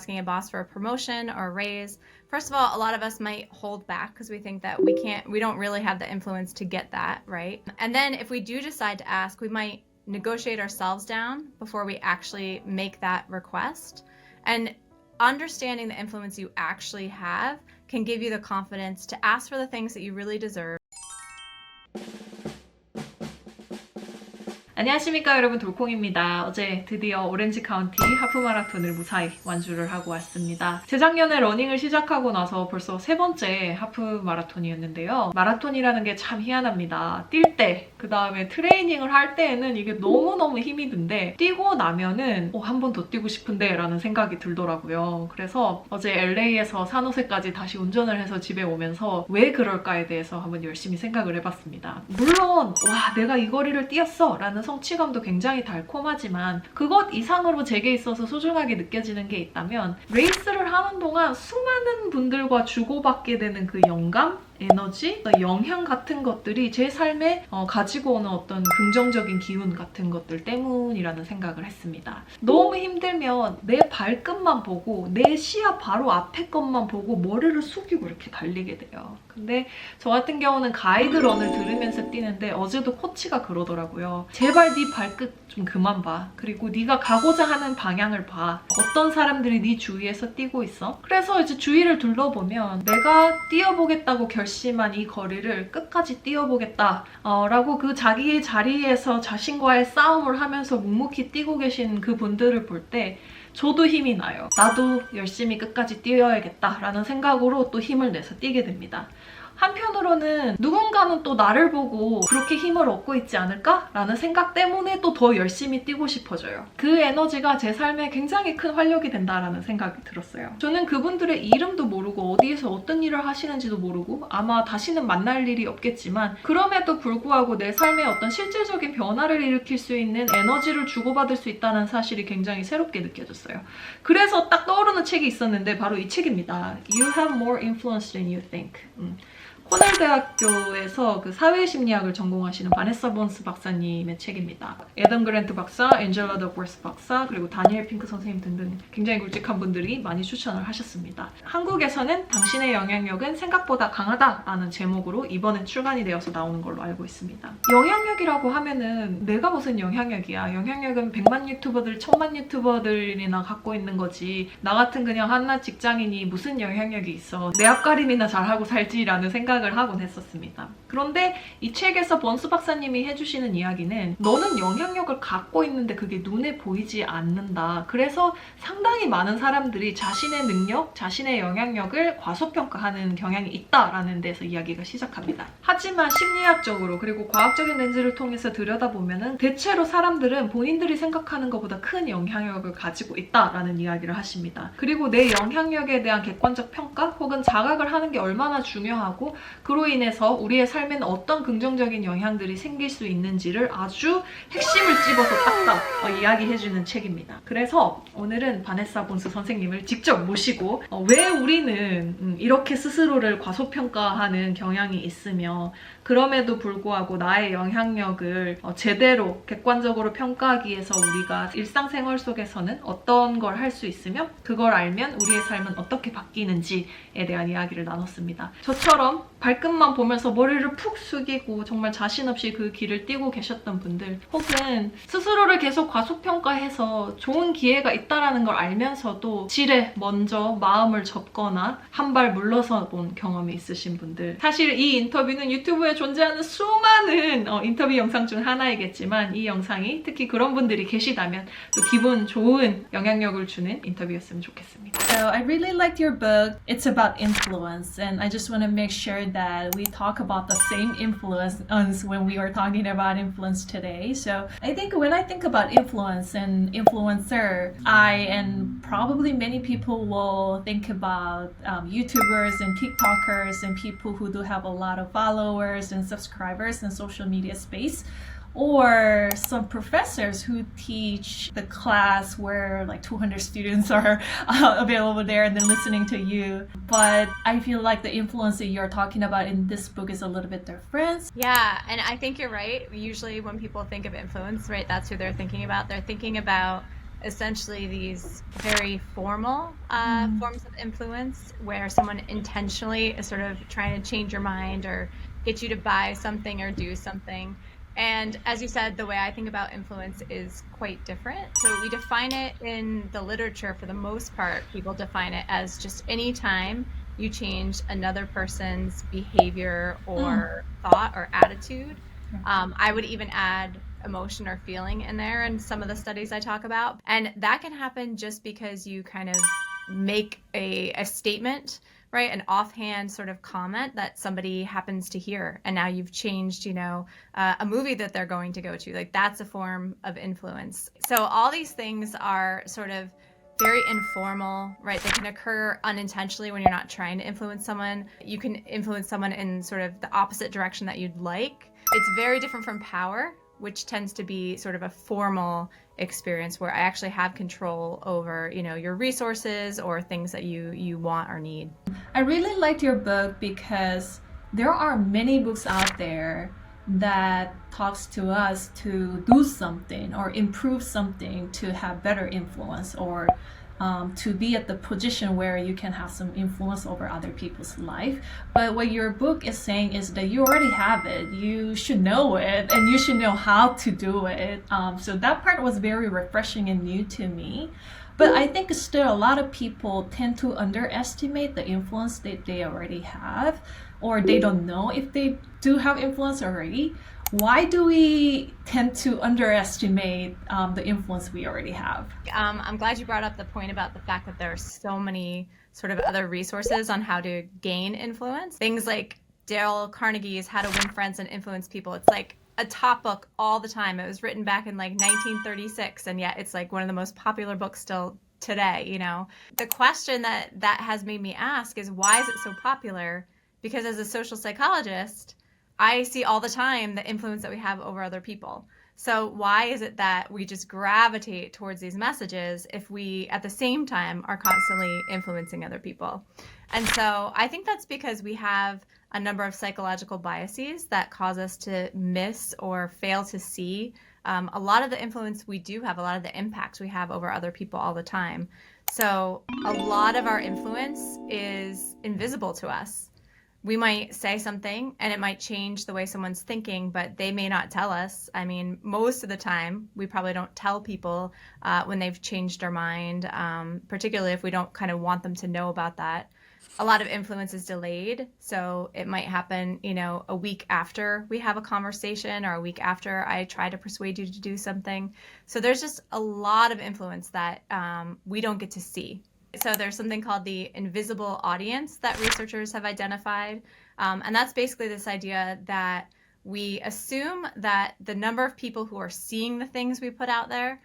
asking a boss for a promotion or a raise, first of all, a lot of us might hold back because we think that we don't really have the influence to get that, right? And then if we do decide to ask, we might negotiate ourselves down before we actually make that request. And understanding the influence you actually have can give you the confidence to ask for the things that you really deserve. 안녕하십니까 여러분, 돌콩입니다. 어제 드디어 오렌지 카운티 하프마라톤을 무사히 완주를 하고 왔습니다. 재작년에 러닝을 시작하고 나서 벌써 세 번째 하프마라톤이었는데요. 마라톤이라는 게 참 희한합니다. 뛸 때, 그 다음에 트레이닝을 할 때에는 이게 너무너무 힘이 든데 뛰고 나면은 한 번 더 뛰고 싶은데 라는 생각이 들더라고요. 그래서 어제 LA에서 산호세까지 다시 운전을 해서 집에 오면서 왜 그럴까에 대해서 한번 열심히 생각을 해봤습니다. 물론 와 내가 이 거리를 뛰었어 라는 성취감도 굉장히 달콤하지만 그것 이상으로 제게 있어서 소중하게 느껴지는 게 있다면 레이스를 하는 동안 수많은 분들과 주고받게 되는 그 영감? 에너지, 영향 같은 것들이 제 삶에 가지고 오는 어떤 긍정적인 기운 같은 것들 때문이라는 생각을 했습니다. 너무 힘들면 내 발끝만 보고 내 시야 바로 앞에 것만 보고 머리를 숙이고 이렇게 달리게 돼요. 근데 저 같은 경우는 가이드런을 들으면서 뛰는데 어제도 코치가 그러더라고요. 제발 네 발끝 좀 그만 봐. 그리고 네가 가고자 하는 방향을 봐. 어떤 사람들이 네 주위에서 뛰고 있어? 그래서 이제 주위를 둘러보면 내가 뛰어보겠다고 결심한 이 거리를 끝까지 뛰어보겠다 라고 그 자기의 자리에서 자신과의 싸움을 하면서 묵묵히 뛰고 계신 그 분들을 볼 때 저도 힘이 나요. 나도 열심히 끝까지 뛰어야겠다 라는 생각으로 또 힘을 내서 뛰게 됩니다. 한편으로는 누군가는 또 나를 보고 그렇게 힘을 얻고 있지 않을까? 라는 생각 때문에 또 더 열심히 뛰고 싶어져요. 그 에너지가 제 삶에 굉장히 큰 활력이 된다라는 생각이 들었어요. 저는 그분들의 이름도 모르고 어디에서 어떤 일을 하시는지도 모르고 아마 다시는 만날 일이 없겠지만 그럼에도 불구하고 내 삶에 어떤 실질적인 변화를 일으킬 수 있는 에너지를 주고받을 수 있다는 사실이 굉장히 새롭게 느껴졌어요. 그래서 딱 떠오르는 책이 있었는데 바로 이 책입니다. You have more influence than you think. 코넬 대학교에서 그 사회심리학을 전공하시는 바네사 본스 박사님의 책입니다. 애덤 그랜트 박사, 앤젤라 더버스 박사, 그리고 다니엘 핑크 선생님 등등 굉장히 굵직한 분들이 많이 추천을 하셨습니다. 한국에서는 당신의 영향력은 생각보다 강하다라는 제목으로 이번에 출간이 되어서 나오는 걸로 알고 있습니다. 영향력이라고 하면은 내가 무슨 영향력이야. 영향력은 100만 유튜버들, 1000만 유튜버들이나 갖고 있는 거지. 나 같은 그냥 한낱 직장인이 무슨 영향력이 있어. 내 앞가림이나 잘하고 살지라는 생각을 하곤 했었습니다. 그런데 이 책에서 번스 박사님이 해주시는 이야기는 너는 영향력을 갖고 있는데 그게 눈에 보이지 않는다. 그래서 상당히 많은 사람들이 자신의 능력, 자신의 영향력을 과소평가하는 경향이 있다라는 데서 이야기가 시작합니다. 하지만 심리학적으로 그리고 과학적인 렌즈를 통해서 들여다보면은 대체로 사람들은 본인들이 생각하는 것보다 큰 영향력을 가지고 있다라는 이야기를 하십니다. 그리고 내 영향력에 대한 객관적 평가 혹은 자각을 하는 게 얼마나 중요하고 그로 인해서 우리의 삶에는 어떤 긍정적인 영향들이 생길 수 있는지를 아주 핵심을 찝어서 딱딱 이야기해주는 책입니다. 그래서 오늘은 바네사 본스 선생님을 직접 모시고 왜 우리는 이렇게 스스로를 과소평가하는 경향이 있으며 그럼에도 불구하고 나의 영향력을 제대로 객관적으로 평가하기 위해서 우리가 일상생활 속에서는 어떤 걸 할 수 있으며 그걸 알면 우리의 삶은 어떻게 바뀌는지에 대한 이야기를 나눴습니다. 저처럼 발끝만 보면서 머리를 푹 숙이고 정말 자신 없이 그 길을 뛰고 계셨던 분들 혹은 스스로를 계속 과소평가해서 좋은 기회가 있다는 걸 알면서도 지레 먼저 마음을 접거나 한 발 물러서 본 경험이 있으신 분들 사실 이 인터뷰는 유튜브에 존재하는 수많은 인터뷰 영상 중 하나이겠지만 이 영상이 특히 그런 분들이 계시다면 또 기분 좋은 영향력을 주는 인터뷰였으면 좋겠습니다. So I really liked your book. It's about influence, and I just want to make sure that we talk about the same influence when we are talking about influence today. So I think when I think about influence and influencer, I and probably many people will think about YouTubers and TikTokers and people who do have a lot of followers and subscribers in social media space. Or some professors who teach the class where like 200 students are available there and then listening to you. But I feel like the influence that you're talking about in this book is a little bit different. Yeah, and I think you're right. Usually when people think of influence, right, that's who they're thinking about. They're thinking about essentially these very formal forms of influence where someone intentionally is sort of trying to change your mind or get you to buy something or do something. And as you said, the way I think about influence is quite different. So we define it in the literature, for the most part, people define it as just any time you change another person's behavior or thought or attitude. I would even add emotion or feeling in there in some of the studies I talk about. And that can happen just because you kind of make a statement, right? An offhand sort of comment that somebody happens to hear. And now you've changed, a movie that they're going to go to. Like, that's a form of influence. So all these things are sort of very informal, right? They can occur unintentionally when you're not trying to influence someone. You can influence someone in sort of the opposite direction that you'd like. It's very different from power, which tends to be sort of a formal experience where I actually have control over, your resources or things that you want or need. I really liked your book because there are many books out there that talks to us to do something or improve something to have better influence or to be at the position where you can have some influence over other people's life. But what your book is saying is that you already have it. You should know it and you should know how to do it. So that part was very refreshing and new to me. But I think still a lot of people tend to underestimate the influence that they already have, or they don't know if they do have influence already. Why do we tend to underestimate the influence we already have? I'm glad you brought up the point about the fact that there are so many sort of other resources on how to gain influence. Things like Dale Carnegie's How to Win Friends and Influence People. It's like a top book all the time. It was written back in like 1936, and yet it's like one of the most popular books still today, The question that has made me ask is, why is it so popular? Because as a social psychologist, I see all the time the influence that we have over other people. So why is it that we just gravitate towards these messages if we, at the same time, are constantly influencing other people? And so I think that's because we have a number of psychological biases that cause us to miss or fail to see a lot of the influence we do have, a lot of the impacts we have over other people all the time. So a lot of our influence is invisible to us. We might say something and it might change the way someone's thinking, but they may not tell us. I mean, most of the time, we probably don't tell people when they've changed their mind, particularly if we don't kind of want them to know about that. A lot of influence is delayed, so it might happen, a week after we have a conversation or a week after I try to persuade you to do something. So there's just a lot of influence that we don't get to see. So there's something called the invisible audience that researchers have identified. And that's basically this idea that we assume that the number of people who are seeing the things we put out there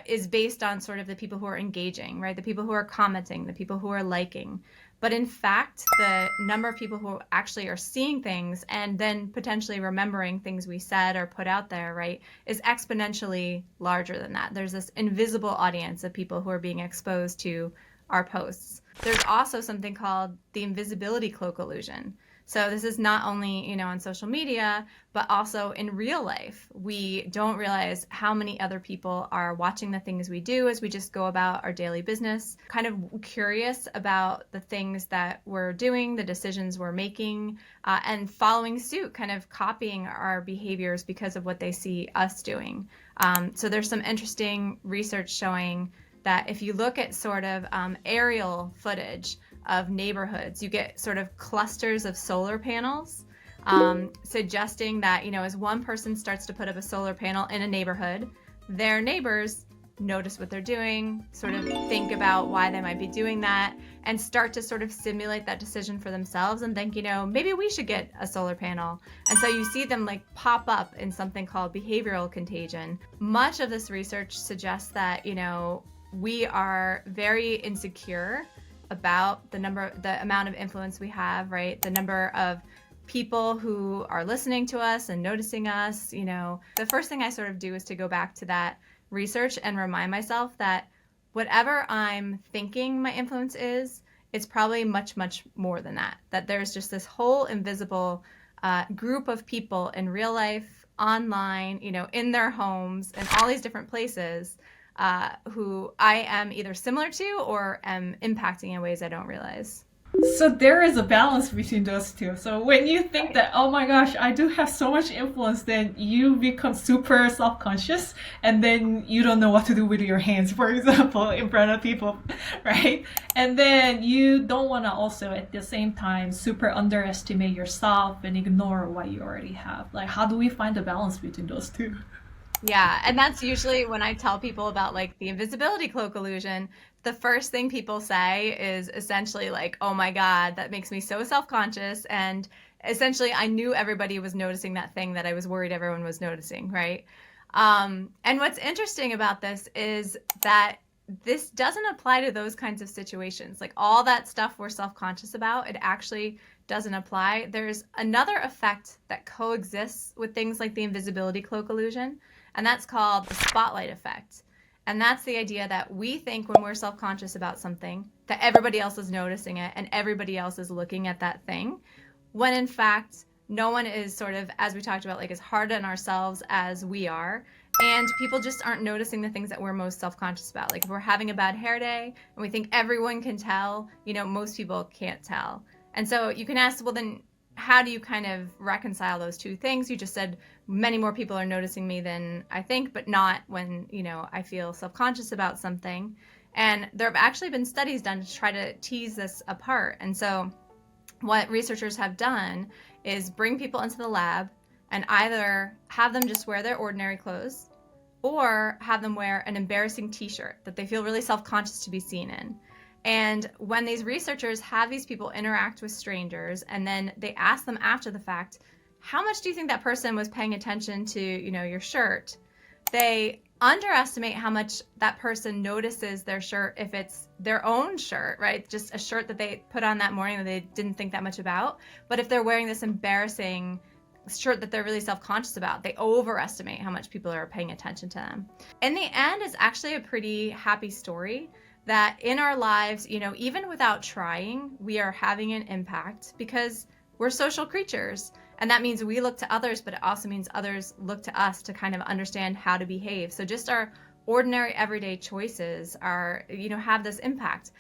is based on sort of the people who are engaging, right? The people who are commenting, the people who are liking. But in fact, the number of people who actually are seeing things and then potentially remembering things we said or put out there, right, is exponentially larger than that. There's this invisible audience of people who are being exposed to our posts. There's also something called the invisibility cloak illusion. So this is not only, on social media, but also in real life. We don't realize how many other people are watching the things we do as we just go about our daily business, kind of curious about the things that we're doing, the decisions we're making, and following suit, kind of copying our behaviors because of what they see us doing. So there's some interesting research showing that if you look at sort of aerial footage of neighborhoods, you get sort of clusters of solar panels, suggesting that, as one person starts to put up a solar panel in a neighborhood, their neighbors notice what they're doing, sort of think about why they might be doing that, and start to sort of simulate that decision for themselves and think, maybe we should get a solar panel. And so you see them like pop up in something called behavioral contagion. Much of this research suggests that, we are very insecure about the amount of influence we have, right? The number of people who are listening to us and noticing us. The first thing I sort of do is to go back to that research and remind myself that whatever I'm thinking my influence is, it's probably much, much more than that. That there's just this whole invisible group of people in real life, online, in their homes, and all these different places who I am either similar to or am impacting in ways I don't realize. So there is a balance between those two. So when you think that, oh my gosh, I do have so much influence, then you become super self-conscious and then you don't know what to do with your hands, for example, in front of people, right? And then you don't want to also at the same time super underestimate yourself and ignore what you already have. Like, how do we find the balance between those two? Yeah, and that's usually when I tell people about like the invisibility cloak illusion, the first thing people say is essentially like, oh my God, that makes me so self-conscious. And essentially I knew everybody was noticing that thing that I was worried everyone was noticing, right? And what's interesting about this is that this doesn't apply to those kinds of situations. Like all that stuff we're self-conscious about, it actually doesn't apply. There's another effect that coexists with things like the invisibility cloak illusion, and that's called the spotlight effect. And that's the idea that we think when we're self-conscious about something that everybody else is noticing it and everybody else is looking at that thing, when in fact no one is sort of, as we talked about, like as hard on ourselves as we are, and people just aren't noticing the things that we're most self-conscious about. Like if we're having a bad hair day and we think everyone can tell, you know, most people can't tell. And so you can ask, well then how do you kind of reconcile those two things? You just said many more people are noticing me than I think, but not when, you know, I feel self-conscious about something. And there have actually been studies done to try to tease this apart. And so what researchers have done is bring people into the lab and either have them just wear their ordinary clothes or have them wear an embarrassing t-shirt that they feel really self-conscious to be seen in. And when these researchers have these people interact with strangers and then they ask them after the fact, how much do you think that person was paying attention to, you know, your shirt? They underestimate how much that person notices their shirt if it's their own shirt, right? Just a shirt that they put on that morning that they didn't think that much about. But if they're wearing this embarrassing shirt that they're really self-conscious about, they overestimate how much people are paying attention to them. In the end, it's actually a pretty happy story that in our lives, you know, even without trying, we are having an impact because we're social creatures. And that means we look to others, but it also means others look to us to kind of understand how to behave. So just our ordinary everyday choices are, you know, have this impact.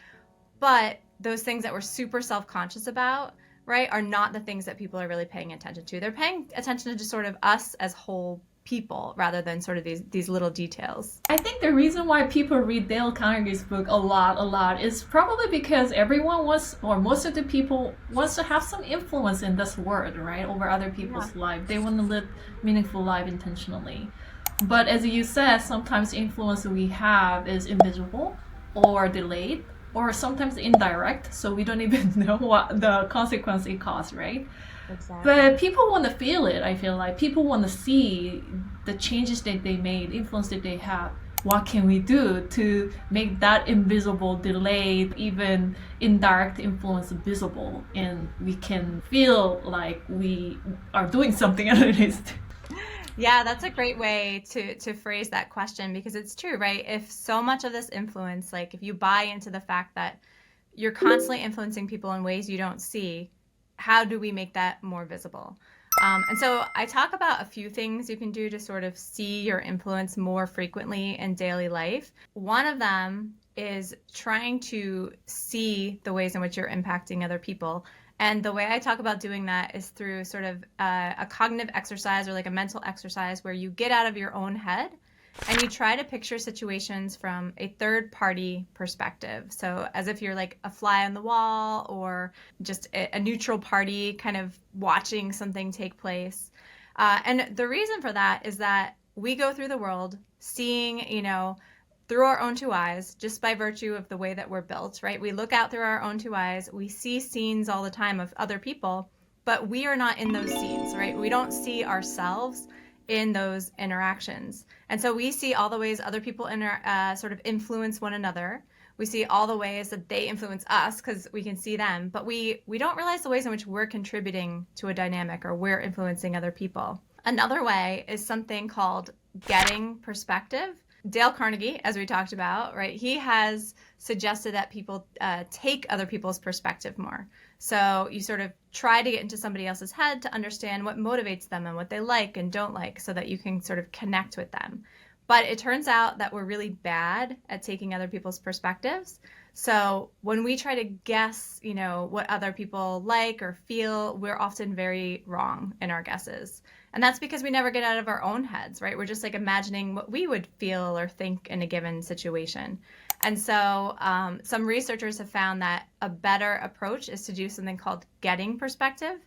But those things that we're super self-conscious about, right, are not the things that people are really paying attention to. They're paying attention to just sort of us as whole people rather than sort of these little details. I think the reason why people read Dale Carnegie's book a lot is probably because everyone wants, or most of the people wants to have some influence in this world, right, over other people's life. They want to live meaningful life intentionally. But as you said, sometimes the influence we have is invisible or delayed or sometimes indirect, so we don't even know what the consequence it caused, right? Exactly. But people want to feel it, I feel like. People want to see the changes that they made, influence that they have. What can we do to make that invisible, delayed, even indirect influence visible? And we can feel like we are doing something at least. Yeah, that's a great way to phrase that question because it's true, right? If so much of this influence, like if you buy into the fact that you're constantly influencing people in ways you don't see, how do we make that more visible? And so I talk about a few things you can do to sort of see your influence more frequently in daily life. One of them is trying to see the ways in which you're impacting other people. And the way I talk about doing that is through sort of a cognitive exercise or like a mental exercise where you get out of your own head and you try to picture situations from a third-party perspective. So as if you're like a fly on the wall or just a neutral party kind of watching something take place. And the reason for that is that we go through the world seeing, you know, through our own two eyes, just by virtue of the way that we're built, right? We look out through our own two eyes. We see scenes all the time of other people, but we are not in those scenes, right? We don't see ourselves in those interactions. And so we see all the ways other people sort of influence one another. We see all the ways that they influence us because we can see them, but we don't realize the ways in which we're contributing to a dynamic or we're influencing other people. Another way is something called getting perspective. Dale Carnegie, as we talked about, right, he has suggested that people take other people's perspective more. So you sort of try to get into somebody else's head to understand what motivates them and what they like and don't like so that you can sort of connect with them. But it turns out that we're really bad at taking other people's perspectives. So when we try to guess, what other people like or feel, we're often very wrong in our guesses. And that's because we never get out of our own heads, right? We're just like imagining what we would feel or think in a given situation. And so some researchers have found that a better approach is to do something called getting perspective.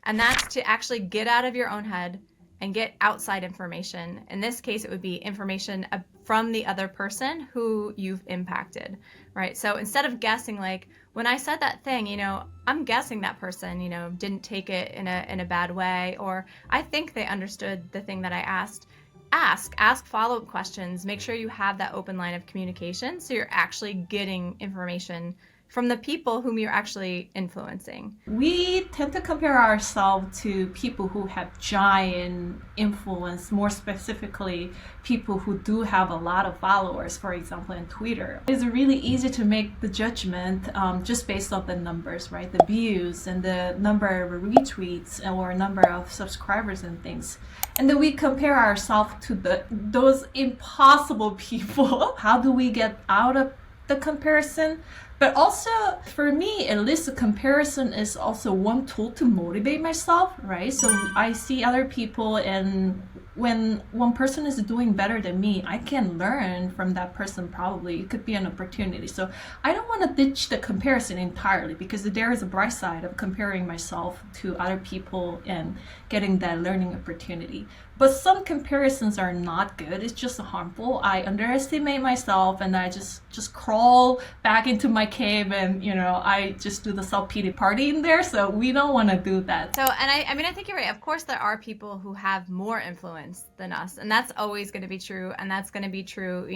And that's to actually get out of your own head and get outside information. In this case, it would be information from the other person who you've impacted, right? So instead of guessing, like, when I said that thing, I'm guessing that person, didn't take it in a bad way, or I think they understood the thing that I asked. Ask follow-up questions. Make sure you have that open line of communication so you're actually getting information from the people whom you're actually influencing. We tend to compare ourselves to people who have giant influence, more specifically, people who do have a lot of followers, for example, in Twitter. It's really easy to make the judgment just based on the numbers, right? The views and the number of retweets or number of subscribers and things. And then we compare ourselves to those impossible people. How do we get out of the comparison? But also, for me, at least the comparison is also one tool to motivate myself, right? So I see other people, and when one person is doing better than me, I can learn from that person probably. It could be an opportunity. So I don't want to ditch the comparison entirely, because there is a bright side of comparing myself to other people and getting that learning opportunity. But some comparisons are not good. It's just harmful. I underestimate myself, and I just crawl back into my cave, and I just do the self-pity party in there. So we don't want to do that. So, and I think you're right. Of course, there are people who have more influence than us, and that's always going to be true. And that's going to be true,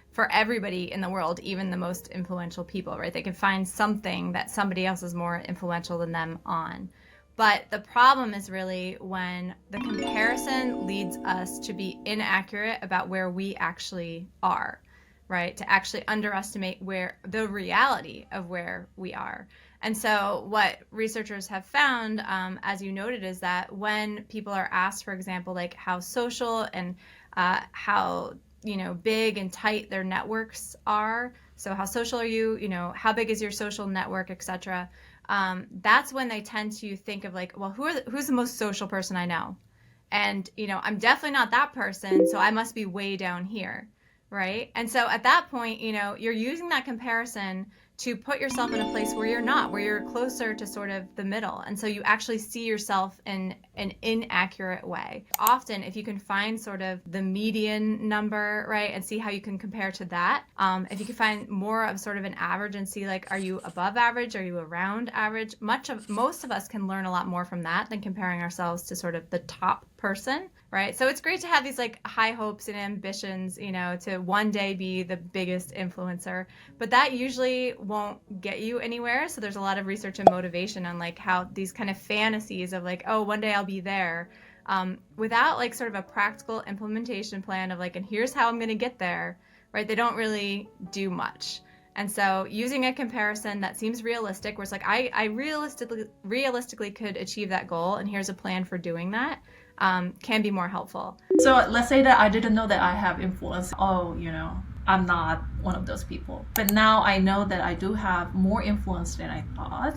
for everybody in the world, even the most influential people, right? They can find something that somebody else is more influential than them on. But the problem is really when the comparison leads us to be inaccurate about where we actually are, right? To actually underestimate where the reality of where we are. And so what researchers have found, as you noted, is that when people are asked, for example, like how social and how big and tight their networks are. So how social are you? How big is your social network, etc. That's when they tend to think of like, well, who's the most social person I know? And, I'm definitely not that person, so I must be way down here, right? And so at that point, you're using that comparison to put yourself in a place where you're not, where you're closer to sort of the middle. And so you actually see yourself in an inaccurate way. Often, if you can find sort of the median number, right, and see how you can compare to that, if you can find more of sort of an average and see like, are you above average? Are you around average? Most of us can learn a lot more from that than comparing ourselves to sort of the top person, right? So it's great to have these like high hopes and ambitions, to one day be the biggest influencer, but that usually won't get you anywhere. So there's a lot of research and motivation on like how these kind of fantasies of like, oh, one day I'll be there, without like sort of a practical implementation plan of like, and here's how I'm going to get there, right? They don't really do much. And so using a comparison that seems realistic, where it's like, I realistically could achieve that goal, and here's a plan for doing that, can be more helpful. So let's say that I didn't know that I have influence. Oh, I'm not one of those people. But now I know that I do have more influence than I thought.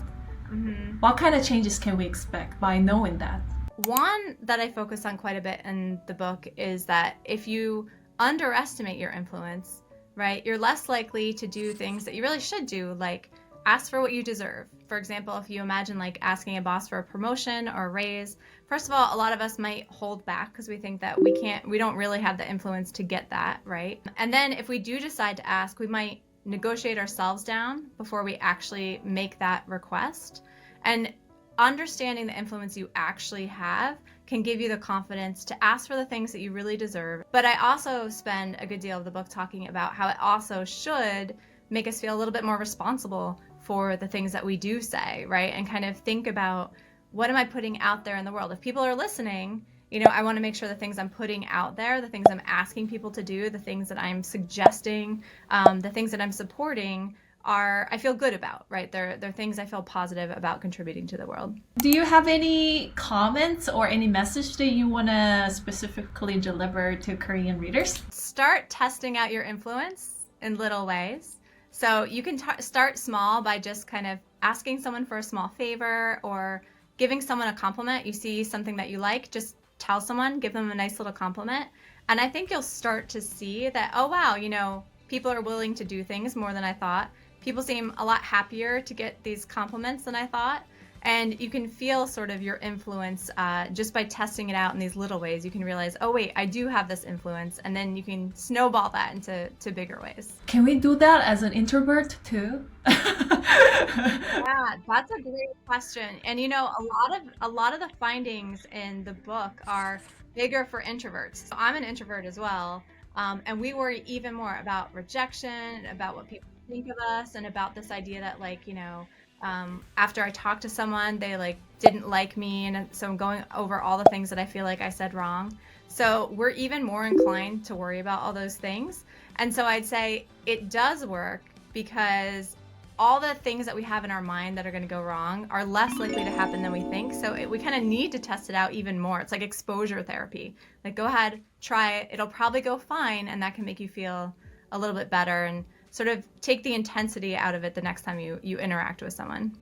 Mm-hmm. What kind of changes can we expect by knowing that? One that I focus on quite a bit in the book is that if you underestimate your influence, right, you're less likely to do things that you really should do, like ask for what you deserve. For example, if you imagine like asking a boss for a promotion or a raise, first of all, a lot of us might hold back because we think that we don't really have the influence to get that, right? And then if we do decide to ask, we might negotiate ourselves down before we actually make that request. And understanding the influence you actually have can give you the confidence to ask for the things that you really deserve. But I also spend a good deal of the book talking about how it also should make us feel a little bit more responsible for the things that we do say, right? And kind of think about, what am I putting out there in the world? If people are listening, I want to make sure the things I'm putting out there, the things I'm asking people to do, the things that I'm suggesting, the things that I'm supporting I feel good about, right? They're things I feel positive about contributing to the world. Do you have any comments or any message that you want to specifically deliver to Korean readers? Start testing out your influence in little ways. So you can start small by just kind of asking someone for a small favor or giving someone a compliment. You see something that you like, just tell someone, give them a nice little compliment. And I think you'll start to see that, oh wow, people are willing to do things more than I thought. People seem a lot happier to get these compliments than I thought. And you can feel sort of your influence just by testing it out in these little ways. You can realize, oh wait, I do have this influence. And then you can snowball that into bigger ways. Can we do that as an introvert too? Yeah, that's a great question. And a lot of the findings in the book are bigger for introverts. So I'm an introvert as well. And we worry even more about rejection, about what people think of us, and about this idea that after I talk to someone, they didn't like me, and so I'm going over all the things that I feel like I said wrong. So we're even more inclined to worry about all those things. And so I'd say it does work because all the things that we have in our mind that are going to go wrong are less likely to happen than we think. So we kind of need to test it out even more. It's like exposure therapy. Go ahead, try it. It'll probably go fine, and that can make you feel a little bit better and sort of take the intensity out of it the next time you interact with someone.